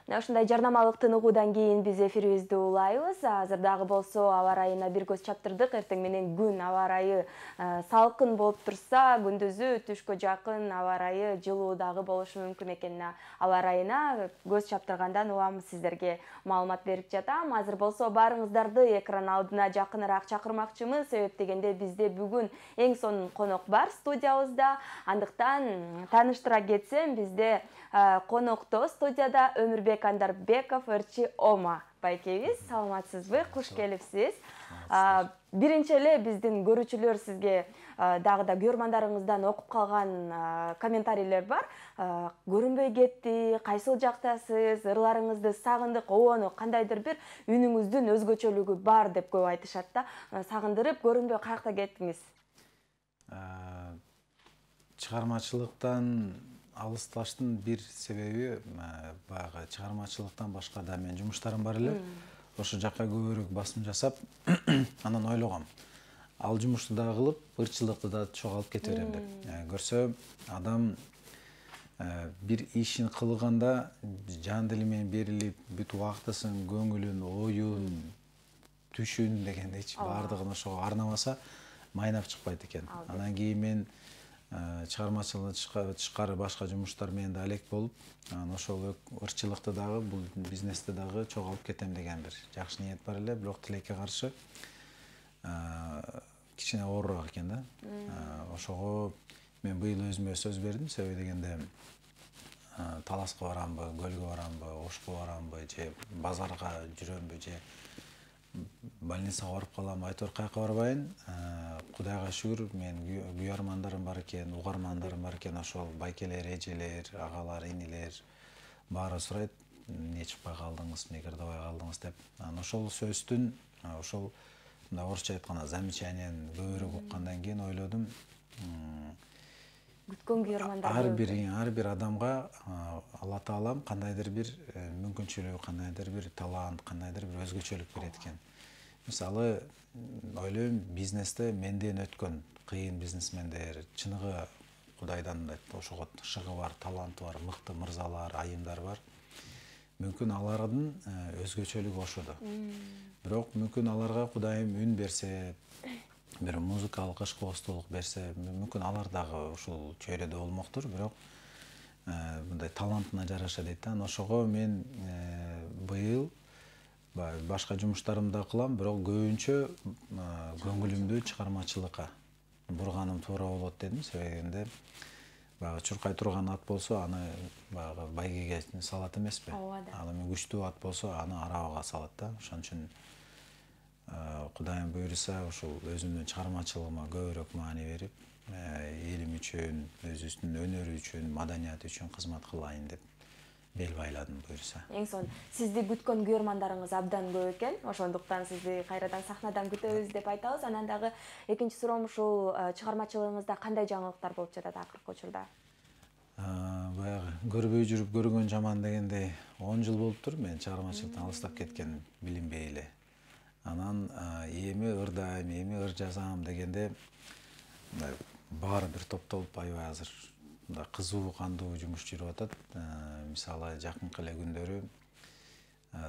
Мына ушундай жарнамалыктын угуудан кийин биз эфирибизди улайбыз. Азыр дагы болсо аба ырайына бир көз чаптырдык. Эртең менен күн аба ырайы салкын болуп турса, күндүзү түшкө жакын аба ырайы жылуу дагы болушу мүмкүн экенине аба ырайына көз чаптыргандан улам сиздерге маалымат берип жатам. Азыр болсо баарыңыздарды экран алдына жакыныраак чакырмакчымыз. Себеп дегенде бизде бүгүн эң сонун конок бар студиябызда. Андыктан тааныштыра кетсем, бизде конокто студияда Өмүрбек Андарбеков, ырчы Ома байкебиз. Саламатсызбы? Куш келипсиз. Биринчи эле биздин көрүүчүлөр сизге дагы да көрмандарыңыздан окуп калган комментарийлер бар. Көрүнбөй кетти, кайсыл жактасыз, ырларыңызды сагындык, обону кандайдыр бир үнүңүздүн өзгөчөлүгү бар деп көп айтышат да. Сагындырып, көрүнбөй каякта кеттиңиз? Чыгармачылыктан алысташтын бир себеби баягы чыгармачылыктан башка да менин жумуштарым бар эле. Ошо жакка көбүрөөк басым жасап, анан ойлогом. Ал жумушту да кылып, ырчылыкты да чогултуп кете берем деп. Көрсө, адам бир ишин кылганда жан дили менен берилип, бүт убактысын, көңүлүн, оюн, түшүн дегендейчи баардыгын ошого арнамаса, майнап чыкпайт экен. Анан кийин мен чыгармачылыктан тышкары башка жумуштар менен да элек болуп, ошол ырчылыкты дагы, бул бизнести дагы чогултуп кетем деген бир жакшы ниет бар эле, бирок тилекке каршы кичине оорураак экен да. Ошого мен быйыл өзүмө сөз бердим, себеби дегенде Таласка барамбы, көлгө барамбы, Ошко барамбы, же базарга жүрөмбү, же больницага барып калам, айтор каяка барбайын. Кудайга шүгүр, мен күйөрмандарым бар экен, угармандарым бар экен, ошол байкелер, эжелер, агалар, инилер баары сурайт, эмне чыкпай калдыңыз, эмне кырдабай калдыңыз деп. Ошол сөздүн, ошол мындай орусча айтканда замечанияны көбүрөөк уккандан кийин ойлодум, күткөн күйөрмандар ар бир адамга Алла Таалам кандайдыр бир мүмкүнчүлүк, кандайдыр бир талант, кандайдыр бир өзгөчөлүк берет экен. Мисалы, ойлойм, бизнесте менден өткөн кыйын бизнесмендер, чыныгы Кудайдан ошого шыгы бар, таланты бар, мыкты мырзалар, айымдар бар. Мүмкүн алардын өзгөчөлүгү ошодо. Бирок мүмкүн аларга Кудайым үн берсе, бир музыкалык ышкыбостуулук берсе, мүмкүн алар дагы ушул чөйрөдө болмоктур, бирок мындай талантына жараша дейт да. Ошого мен быйыл башка жумуштарымды да кылам, бирок көбүнчө көңүлүмдү чыгармачылыкка бурганым туура болот дедим. Себебинде баягы чуркай турган ат болсо, аны баягы байгеге салат эмеспи? Ал эми күчтүү ат болсо, аны арабага салат да. Ошон үчүн Кудайым буйруса, ушул өзүмдүн чыгармачылыгыма көбүрөөк маани берип, элим үчүн, өзүбүздүн өнөрү үчүн, маданият үчүн кызмат кылайын деп бел байладым буйруса. Эң сонун. Сизди күткөн күйөрмандарыңыз абдан көп экен. Ошондуктан сизди кайрадан сахнадан күтөбүз деп айтабыз. Анан дагы экинчи суроом, ушул чыгармачылыгыңызда кандай жаңылыктар болуп жатат акыркы учурда? Баягы көрбөй жүрүп көргөн жаман дегендей 10 жыл болуптур мен чыгармачылыктан алыстап кеткен, билинбей эле. Анан эми ырдайм, эми ыр жазам дегенде баары бир топтолуп аябай азыр кызуу, кандуу жумуш жүрүп атат. Мисалы, жакынкы эле күндөрү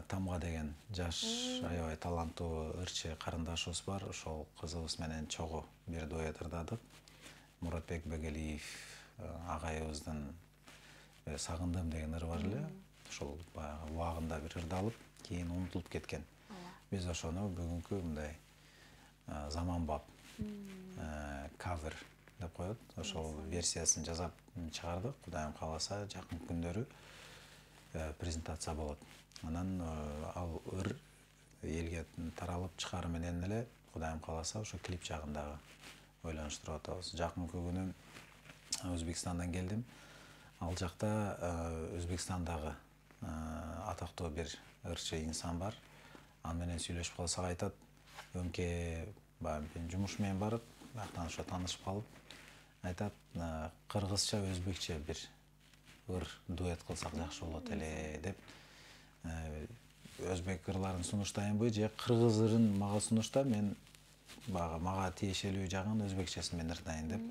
Тамга деген жаш, аябай таланттуу ырчы карындашыбыз бар. Ошол кызыбыз менен чогуу бир дуэт ырдадык. Муратбек Бегелиев агайыбыздын Сагындым деген ыры бар эле. Ошол баягы убагында бир ырдалып, кийин унутулуп кеткен. Биз ошону бүгүнкү мындай заманбап кавер деп коет. Ошол версиясын жасап чыгардык. Кудайым кааласа, жакын күндөрү презентация болот. Анан ал ыр элге таралып чыгары менен эле Кудайым кааласа, ошо клип жагындагы ойлонуштуруп атабыз. Жакынкы күнү Өзбекстандан келдим. Ал жакта Өзбекстандагы атактуу бир ырчы инсан бар. Ал менен сүйлөшүп калсак айтат, өңкө мен жумуш менен барып, бактан ошо таанышып калып, айтат, кыргызча, өзбекче бир ыр дуэт кылсак жакшы болот эле деп. Өзбек ырларын сунуштайынбы же кыргыз ырын мага сунушта, мен мага тиешелүү жагын өзбекчесин менен ырдайын деп.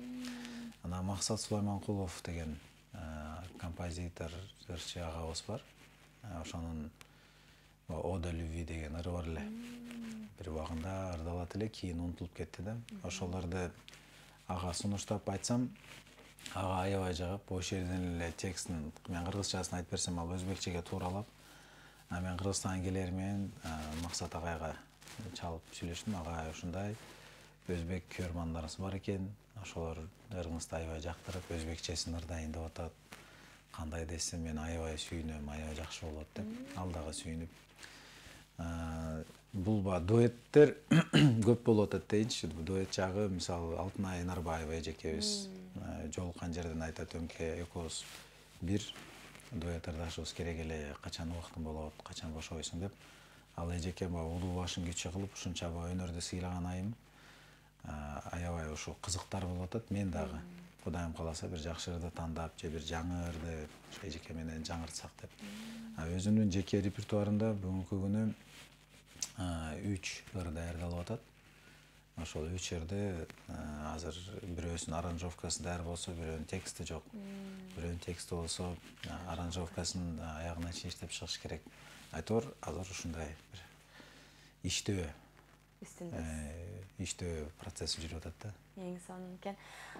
Максат Сулайманкулов деген композитор, ырчы агабыз бар. ошонун Ода Люви деген ыры бар эле. Бир убагында ырдалат эле, кийин унутулуп кетти да. Ошолорду ага сунуштап айтсам, ага аябай жагып, ошол жерден эле текстин мен кыргызчасын айтып берсем, ал өзбекчеге тууралап, мен Кыргызстанга келер менен Максат агайга чалып сүйлөштүм. Ага ушундай өзбек көрмандарыбыз бар экен, ошолор ырыңызды аябай жактырып, өзбекчесин ырдайын деп атат. Кандай десем, мен аябай сүйүнөм, аябай жакшы болот деп, ал дагы сүйүнүп. Бул дуэттер көп болуп атат дейинчи. Дуэт жагы мисалы Алтынай Нарбаева эжекебиз жолуккан жерден айтат, өңке экөөбүз бир дуэт ырдашыбыз керек эле, качан убактың болот, качан бошойсуң деп. Ал эжекем улуу башын кичүү кылып ушунча өнөрдү сыйлаган айым аябай ушу кызыктар болуп атат. Мен дагы Кудайым кааласа бир жакшы ырды тандап, же бир жаңы ырды эжеке менен жаңыртсак деп. Өзүмдүн жеке репертуарымда бүгүнкү күнү 3 ыр даярдалып атат. Ошол 3 ырды азыр бирөөсүнүн аранжировкасы даяр болсо, бирөөнүн тексти жок. Бирөөнүн тексти болсо, аранжировкасын аягына чейин иштеп чыгыш керек. Айтор азыр ушундай бир иштөө процесси жүрүп атат да. Эң сонун экен.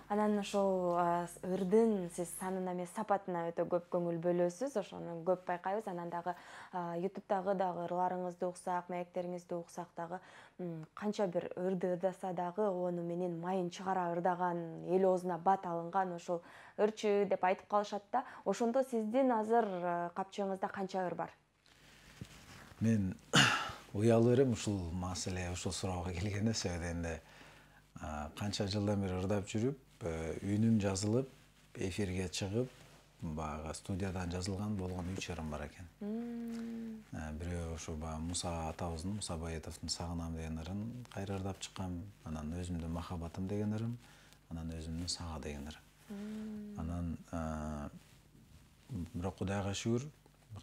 Анан ошол ырдын сиз санына эмес сапатына өтө көп көңүл бөлөсүз, ошону көп байкайбыз. Анан дагы YouTube'дагы дагы ырларыңызды уксак, маектериңизди уксак дагы канча бир ырды ырдаса дагы ону менен майын чыгара ырдаган, эл оозуна бат алынган ошол ырчы деп айтып калышат да. Ошондо сиздин азыр капчыгыңызда канча ыр бар? Мен уялуу элем ушул маселе, ушул суроого келгенде сөйдөгөндө канча жылдан бери ырдап жүрүп, үнүм жазылып, эфирге чыгып, баягы студиядан жазылган болгон 3 ырым бар экен. Бирөө ошо Муса атабыздын, Муса Баетовдун Сагынам деген ырын кайра ырдап чыккам. Анан өзүмдүн Махаббатым деген ырым, анан өзүмдүн Сага деген ырым. Анан бирок Кудайга шүгүр,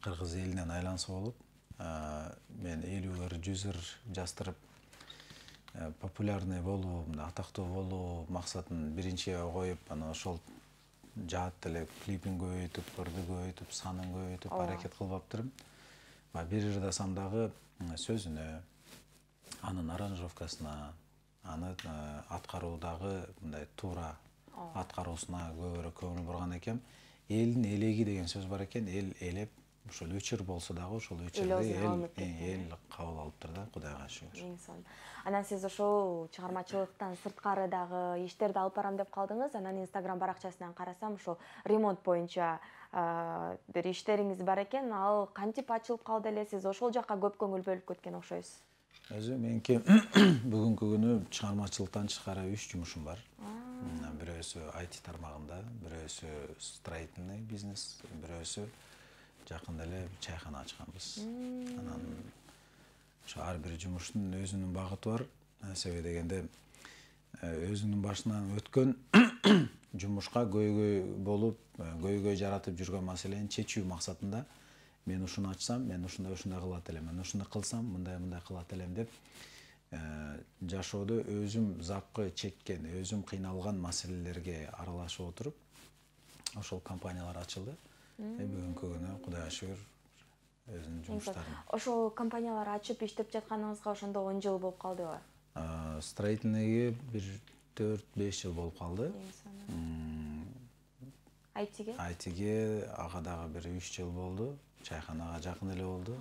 кыргыз элинен айланса болуп, мен 50 ыр, 100 ыр жастырып популярный болуу, атактуу болуу максатын биринчиге коюп, анан ошол жаат эле клипин көбөйтүп, ырды көбөйтүп, санын көбөйтүп аракет кылып аптырым. Бир ырдасам дагы сөзүнө, анын аранжировкасына, аны аткаруудагы мындай туура аткаруусуна көбүрөөк көңүл бурган экем. Элдин элеги деген сөз бар экен, эл элеп, ошол 3 ыр болсо дагы ошол 3 ырды эл кабыл алыптыр да, Кудайга шүгүр. Эң сонун. Анан сиз ошол чыгармачылыктан сырткары дагы иштерди алып барам деп калдыңыз. Анан Instagram баракчасынан карасам, ошол ремонт боюнча бир иштериңиз бар экен. Ал кантип ачылып калды эле? Сиз ошол жакка көп көңүл бөлүп кеткен окшойсуз. Өзү меники бүгүнкү күнү чыгармачылыктан тышкары 3 жумушум бар. Бирөөсү IT тармагында, бирөөсү строительный бизнес, бирөөсү жакында эле чайхана ачканбыз. Анан ошо ар бир жумуштун өзүнүн багыты бар. Себеби дегенде өзүнүн башынан өткөн жумушка көйгөй болуп, көйгөй жаратып жүргөн маселени чечүү максатында мен ушуну ачсам, мен ушундай кылат элем, мен ушуну кылсам, мындай кылат элем деп жашоодо өзүм запкы чеккен, өзүм кыйналган маселелерге аралашып отуруп, ошол компаниялар ачылды. Бүгүнкү күнү Кудайга шүгүр өзүнүн жумуштарын. Ошол компаниялар ачып иштеп жатканыңызга ошондо 10 жыл болуп калдыбы? Строительныйга бир 4-5 жыл болуп калды. IT-ге ага дагы бир 3 жыл болду. Чайханага жакын эле болду.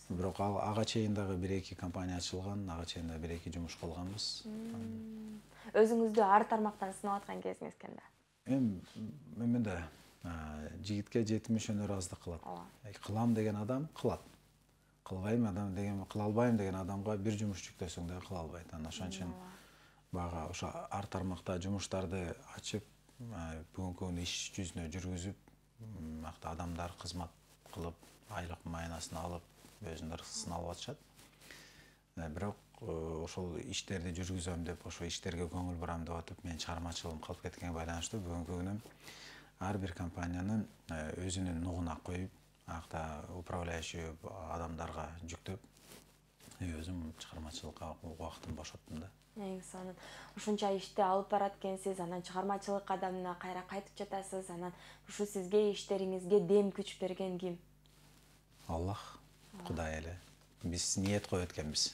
Бирок ага чейин дагы 1-2 компания ачылган, ага чейин дагы 1-2 жумуш кылганбыз. Өзүңүздү ар тармактан сынап аткан кезиңиз экен да? Эми жигитке жетимиш өнөр аздык кылат. Кылам деген адам кылат. Кылбайм адам деген, кыла албайм деген адамга бир жумуш жүктөсөң да кыла албайт. Анан ошон үчүн бага ошо ар тармакта жумуштарды ачып, бүгүнкү күнү иш жүзүнө жүргүзүп, акта адамдар кызмат кылып, айлык майнасын алып, өзүнүн ырсысын алып атышат. Бирок ошол иштерди жүргүзөм деп, ошо иштерге көңүл бурам деп атып, мен чыгармачылыгым калып кеткенге байланыштуу бүгүнкү күнү ар бир компаниянын өзүнүн нугуна коюп, акта управляющий адамдарга жүктөп, өзүм чыгармачылыкка убактымды бошоттум да. Эң сонун. Ушунча ишти алып барат экенсиз, анан чыгармачылык адамына кайра кайтып жатасыз, анан ушу сизге иштериңизге дем күч берген ким? Аллах, Кудай эле. Биз ниет коет экенбиз.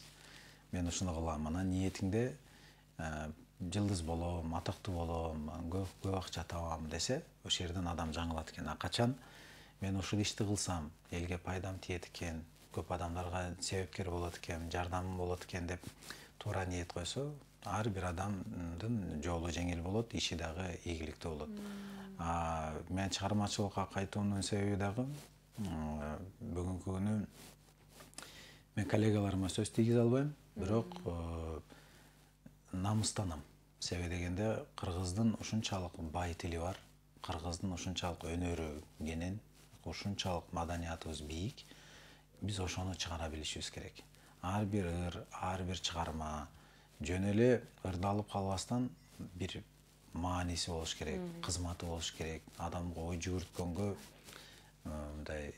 Мен ушуну кылам, анан ниетиңде жылдыз болом, атактуу болом, көп акча табам десе, ошол жерден адам жаңылат экен. Качан мен ушул ишти кылсам, элге пайдам тиет экен, көп адамдарга себепкер болот экен, жардамым болот экен деп туура ниет койсо, ар бир адамдын жолу жеңил болот, иши дагы ийгиликтүү болот. Мен чыгармачылыкка кайтуумдун себеби дагы бүгүнкү күнү мен коллегаларыма сөз тийгизе албайм, бирок намыстанам. Себеби дегенде кыргыздын ушунчалык бай тили бар, кыргыздын ушунчалык өнөрү кенен, ушунчалык маданиятыбыз бийик. Биз ошону чыгара билишибиз керек. Ар бир ыр, ар бир чыгарма жөн эле ырды алып калбастан бир мааниси болуш керек, кызматы болуш керек. Адамга ой жүгүрткөнгө мындай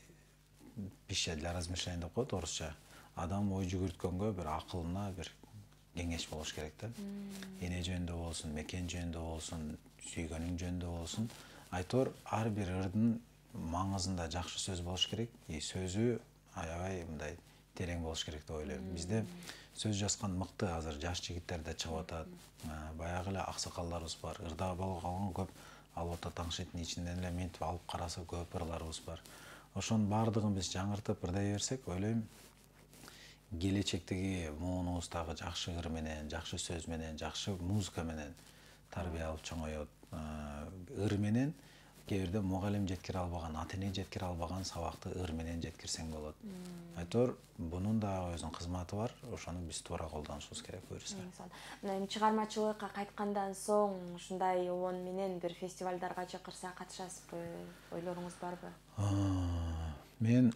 пища для размышлений деп коет орусча. Адам ой жүгүрткөнгө бир акылына бир кеңеш болуш керек да. Эне жөнүндө болсун, мекен жөнүндө болсун, сүйгөнүң жөнүндө болсун. Айтор ар бир ырдын маңызында жакшы сөз болуш керек. Сөзү аябай мындай терең болуш керек деп ойлойм. Бизде сөз жазган мыкты азыр жаш жигиттер да чыгып атат. Баягы эле аксакалдарыбыз бар. Ырда болуп калган көп алып атат таң шетинин ичинден эле мынтип алып караса көп ырларыбыз бар. Ошонун баардыгын биз жаңыртып ырдай берсек, ойлойм келечектеги муунубуздагы жакшы ыр менен, жакшы сөз менен, жакшы музыка менен тарбия алып чоңоет. Ыр менен кээ бирде мугалим жеткире албаган, ата-эне жеткире албаган сабакты ыр менен жеткирсең болот. Айтор бунун да өзүнүн кызматы бар, ошону биз туура колдонушубуз керек буюрса. Мына эми чыгармачылыкка кайткандан соң ушундай обон менен бир фестивалдарга чакырса катышасызбы? Ойлоруңуз барбы? Мен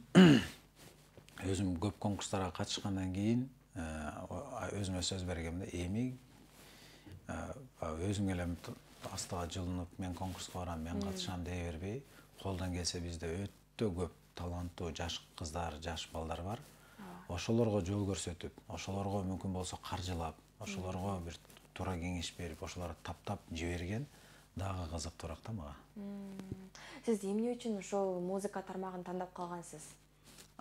өзүм көп конкурстарга катышкандан кийин өзүмө сөз бергемде эми өзүң эле астыга жылынып, мен конкурска барам, мен катышам дей бербей, колдон келсе бизде өтө көп таланттуу жаш кыздар, жаш балдар бар. Ошолорго жол көрсөтүп, ошолорго мүмкүн болсо каржылап, ошолорго бир туура кеңеш берип, ошолорду таптап жиберген дагы кызыктуураак да мага. Сиз эмне үчүн ошол музыка тармагын тандап калгансыз?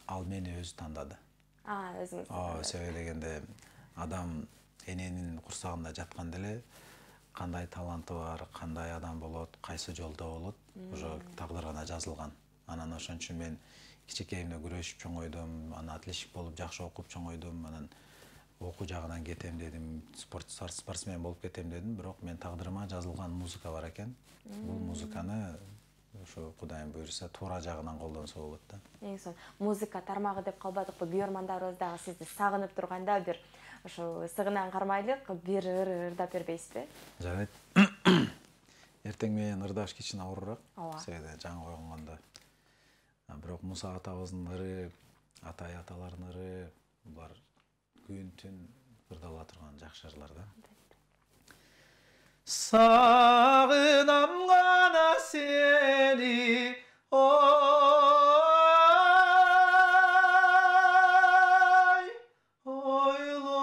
Ал мени өзү тандады. Өзүңүз. Себеби дегенде адам эненин курсагында жатканда эле кандай таланты бар, кандай адам болот, кайсы жолдо болот, уже тагдыр гана жазылган. Анан ошон үчүн мен кичинекейимде күрөшүп чоңойдум, анан атлетчик болуп жакшы окуп чоңойдум, анан окуу жагынан кетем дедим, спортсмен болуп кетем дедим, бирок мен тагдырыма жазылган музыка бар экен. Бул музыканы ошо Кудайым буйруса туура жагынан колдонсо болот да. Эң сонун. Музыка тармагы деп калбадыкпы? Күйөрмандарыбыз дагы сизди сагынып турганда бир ошо сыгынан кармайлык бир ыр ырдап бербейсизби? Жарайт. Эртең менен ырдаш кичине оорураак. Себеби жаңы койгондо. Бирок Муса атабыздын ыры, атай аталардын ыры, булар күн түн ырдала турган жакшы ырлар да. Сагынам гана сени, ой, ойлонуп,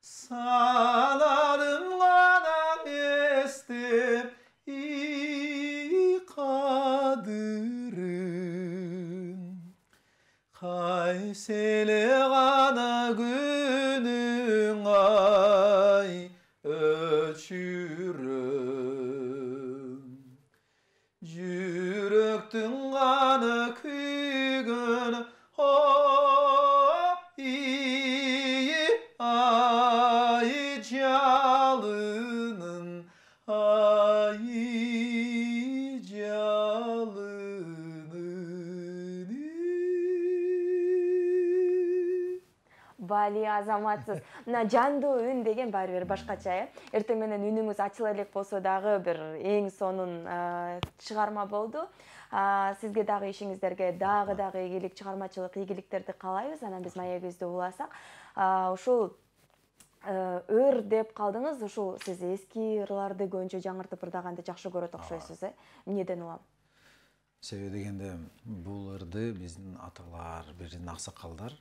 санадым гана эстеп кадырын, кайсы эле гана күнүң ай өчүрөм, жүрөктүн ганы күйгөн ай жалынын, ай жалынын. Бали азаматсыз. Мына жандуу үн деген баары бир башкача, Эртең менен үнүңүз ачыла элек болсо дагы бир эң сонун чыгарма болду. Сизге дагы ишиңиздерге дагы ийгилик, чыгармачылык ийгиликтерди каалайбыз. Анан биз маегибизди уласак, ушул ыр деп калдыңыз, ушул сиз эски ырларды көбүнчө жаңыртып ырдаганды жакшы көрөт окшойсуз, Эмнеден улам? Себеби дегенде бул ырды биздин аталар, биздин аксакалдар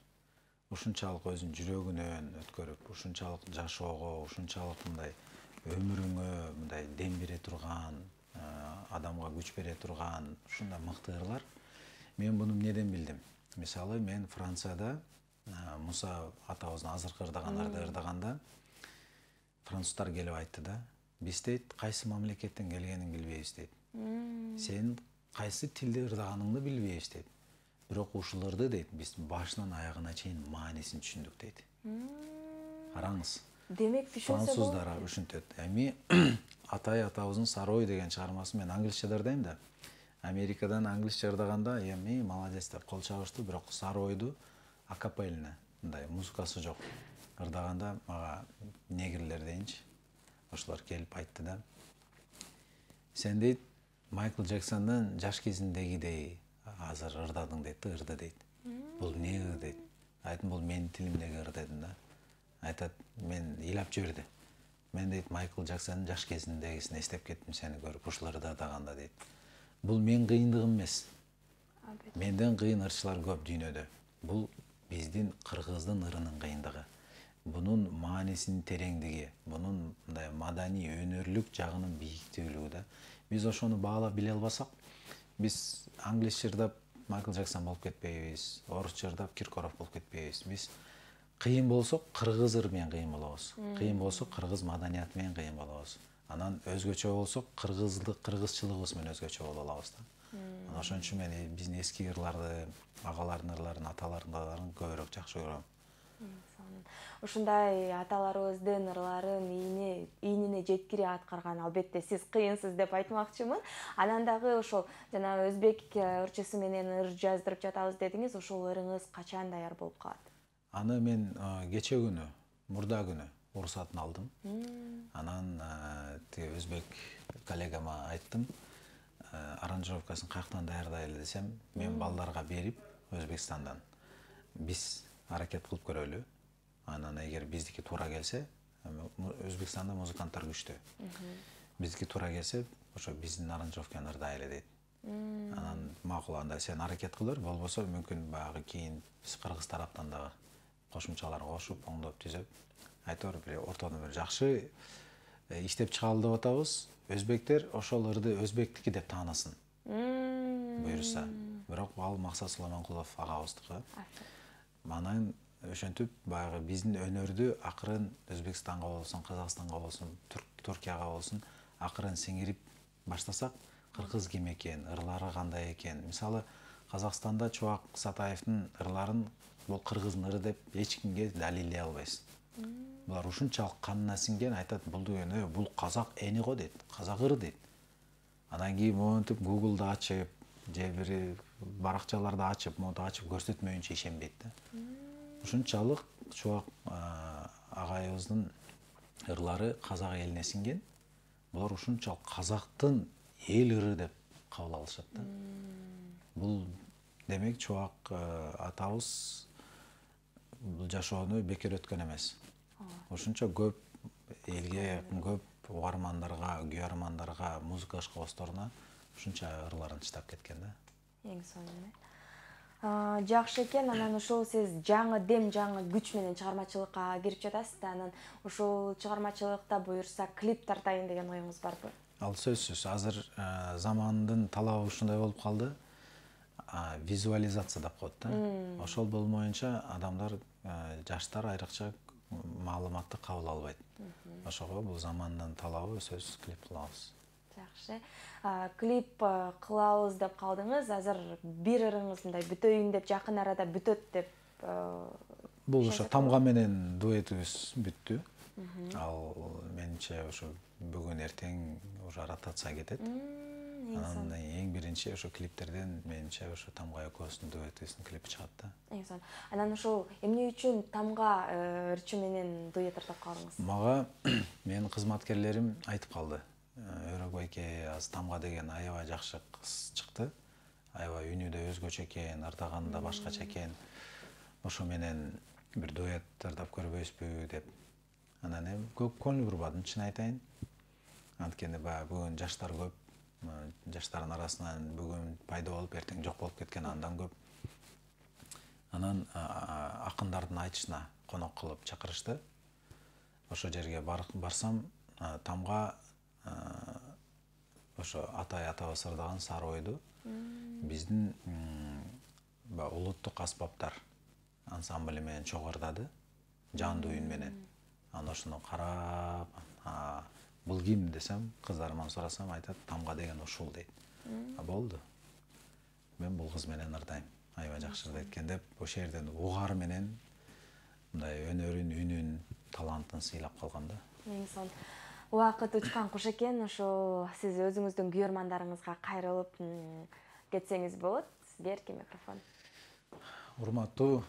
ушунчалык өзүнүн жүрөгүнөн өткөрүп, ушунчалык жашоого, ушунчалык мындай өмүрүңө мындай дем бере турган, адамга күч бере турган ушундай мыкты ырлар. Мен буну эмнеден билдим? Мисалы, мен Францияда Муса атабыздын азыркы ырдагандарды ырдаганда француздар келип айтты да, биз дейт кайсы мамлекеттен келгениңди билбейбиз дейт. Сен кайсы тилде ырдаганыңды билбейбиз дейт. Бирок ушул ырды дейт, биз башынан аягына чейин маанисин түшүндүк дейт. Караңыз. Демек түшүнсө француздар ушинтет. Эми Атай атабыздын Сарой деген чыгармасын мен англисче ырдайм да. Америкадан англисче ырдаганда эми молодец деп кол чабышты, бирок Саройду акапельно, мындай музыкасы жок ырдаганда мага негрлер дейинчи, ошолор келип айтты да. Сен дейт Майкл Джексондун жаш кезиндегидей азыр ырдадың дейт, ырды дейт. Бул эмне ыр дейт. Айттым, бул менин тилимдеги ыр дедим да. Айтат, мен ыйлап жиберди. Мен дейт Майкл Джексондун жаш кезиндегисин эстеп кеттим сени көрүп ушул ырды ырдаганда дейт. Бул менин кыйындыгым эмес. Менден кыйын ырчылар көп дүйнөдө. Бул биздин кыргыздын ырынын кыйындыгы. Бунун маанисинин тереңдиги, бунун мындай маданий, өнөрлүк жагынын бийиктүүлүгү да. Биз ошону баалап биле албасак, биз англисче ырдап Майкл Джексон болуп кетпейбиз, орусча ырдап Киркоров болуп кетпейбиз. Биз кыйын болсок, кыргыз ыры менен кыйын болобуз. Кыйын болсок, кыргыз маданияты менен кыйын болобуз. Анан өзгөчө болсок, кыргызчылыгыбыз менен өзгөчө боло алабыз да. Анан ошон үчүн мен биздин эски ырларды, агалардын ырларын, аталардын ырларын көбүрөөк жакшы көрөм. Ушундай аталарыбыздын ырларын ийнине жеткире аткарган албетте сиз кыйынсыз деп айтмакчымын. Анан дагы ошол жана өзбек ырчысы менен ыр жаздырып жатабыз дедиңиз, ошол ырыңыз качан даяр болуп калат? Аны мен кече күнү, мурда күнү уруксатын алдым. Анан өзбек коллегама айттым, аранжировкасын каяктан даярдайлы десем, мен балдарга берип, Өзбекстандан биз аракет кылып көрөлү. Анан эгер биздики туура келсе, Өзбекстанда музыканттар күчтүү. Биздики туура келсе, ошо биздин аранжировканы ырдайлы дейт. Анан макул, анда сен аракет кыл бер, болбосо мүмкүн баягы кийин биз кыргыз тараптан дагы кошумчалар кошуп, оңдоп түзөп, айтор бир ортодо бир жакшы иштеп чыгалы деп атабыз. Өзбектер ошол ырды өзбектики деп таанысын. Буюрса, бирок ал Максат Суламанкулов агабыздыкы. Анан ошентип баягы биздин өнөрдү акырын Өзбекстанга болсун, Казакстанга болсун, Түркияга болсун акырын сиңирип баштасак, кыргыз ким экен, ырлары кандай экен. Мисалы, Казакстанда Чубак Сатаевдин ырларын бул кыргыздын ыры деп эч кимге далилдей албайсыз. Булар ушунчалык канына сиңген, айтат, бул деген, бул казак эни го дейт, казак ыры дейт. Анан кийин монтип Google'да ачып, же бир баракчаларды ачып, монтип ачып көрсөтмөйүнчө ишенбейт да. Ушунчалык Чубак агайыбыздын ырлары казак элине сиңген. Булар ушунчалык казактын эл ыры деп кабыл алышат да. Бул демек Чубак атабыз бул жашоону бекер өткөн эмес. Ушунча көп элге, көп угармандарга, күйөрмандарга, музыка ишкобозторуна ушунча ырларын чыдап кеткен да. Эң сонун. Жакшы экен. Анан ушул сиз жаңы дем, жаңы күч менен чыгармачылыкка кирип жатасыз да. Анан ушул чыгармачылыкта буюрса клип тартайын деген оюңуз барбы? Ал сөзсүз. Азыр замандын талабы ушундай болуп калды. Визуализация деп коет да. Ошол болмоюнча адамдар, жаштар айрыкча маалыматты кабыл албайт. Ошого бул замандын талабы, сөзсүз клип кылабыз. Жакшы. Клип кылабыз деп калдыңыз. Азыр бир ырыңыз мындай бүтөйүн деп, жакын арада бүтөт деп. Бул ошо Тамга менен дуэтибиз бүттү. Ал менимче ошо бүгүн эртең уже ротация кетет. Анан эң биринчи ошо клиптерден менимче ошо Тамга экөөбүздүн дуэтибиздин клипи чыгат да. Эң сонун. Анан ошол эмне үчүн Тамга ырчы менен дуэт ырдап калдыңыз? Мага менин кызматкерлерим айтып калды. Өрөк байке, аз Тамга деген аябай жакшы кыз чыкты. Аябай үнү да өзгөчө экен, ырдаганы да башкача экен. Ошо менен бир дуэт ырдап көрбөйсүзбү деп. Анан көп көңүл бурбадым, чын айтайын. Анткени баягы бүгүн жаштар көп. Жаштардын арасынан бүгүн пайда болуп, эртең жок болуп кеткен андан көп. Анан акындардын айтышына конок кылып чакырышты. Ошо жерге барсам, Тамга ошо атай атабыз ырдаган сары ойду биздин улуттук аспаптар ансамблі менен чогурдады, жандуу үн менен. Аны ошону карап, бул ким десем, кыздарыман сурасам айтат, Тамга деген ушул дейт. Болду. Мен бул кыз менен ырдайм. Аябай жакшы ырдайт экен деп, ошол жерден угары менен мындай өнөрүн, үнүн, талантын сыйлап калган да. Эң сонун. Убакыт учкан куш экен, ошо сиз өзүңүздүн күйөрмандарыңызга кайрылып кетсеңиз болот. Берки микрофон. Урматтуу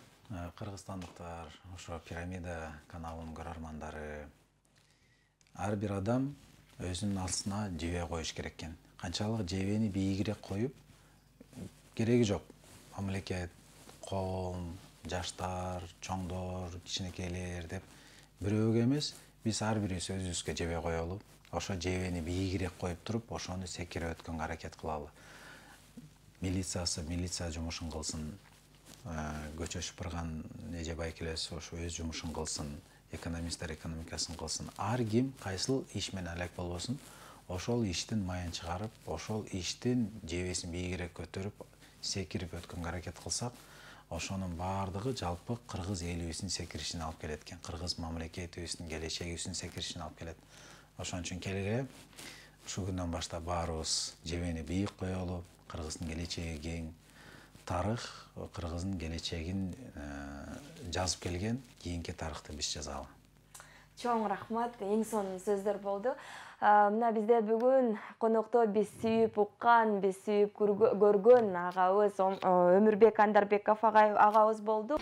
кыргызстандыктар, ошо Пирамида каналынын көрөрмандары, ар бир адам өзүнүн астына жебе коюш керек экен. Канчалык жебени бийигирээк коюп, кереги жок. Мамлекет, коом, жаштар, чоңдор, кичинекейлер деп бирөөгө эмес, биз ар бирибиз өзүбүзгө жебе коелу. Ошо жебени бийигирээк коюп туруп, ошону секирип өткөнгө аракет кылалы. Милиция жумушун кылсын, көчө шыпырган эже байкелес ошо өз жумушун кылсын, экономисттер экономикасын кылсын. Ар ким кайсыл иш менен алек болбосун, ошол иштин майын чыгарып, ошол иштин жебесин бийигирээк көтөрүп, секирип өткөнгө аракет кылсак, ошонун баардыгы жалпы кыргыз элибиздин секиришине алып келет экен. Кыргыз мамлекетибиздин келечегибиздин секиришине алып келет. Ошон үчүн келгиле ушул күндөн баштап баарыбыз жебени бийик коелу. Кыргыздын келечеги кең, тарых кыргыздын келечегин жазып келген, кийинки тарыхты биз жазалы. Чоң рахмат, эң сонун сөздөр болду. Мына бизде бүгүн конокто биз сүйүп уккан, биз сүйүп көргөн агабыз Өмүрбек Андарбеков агабыз болду.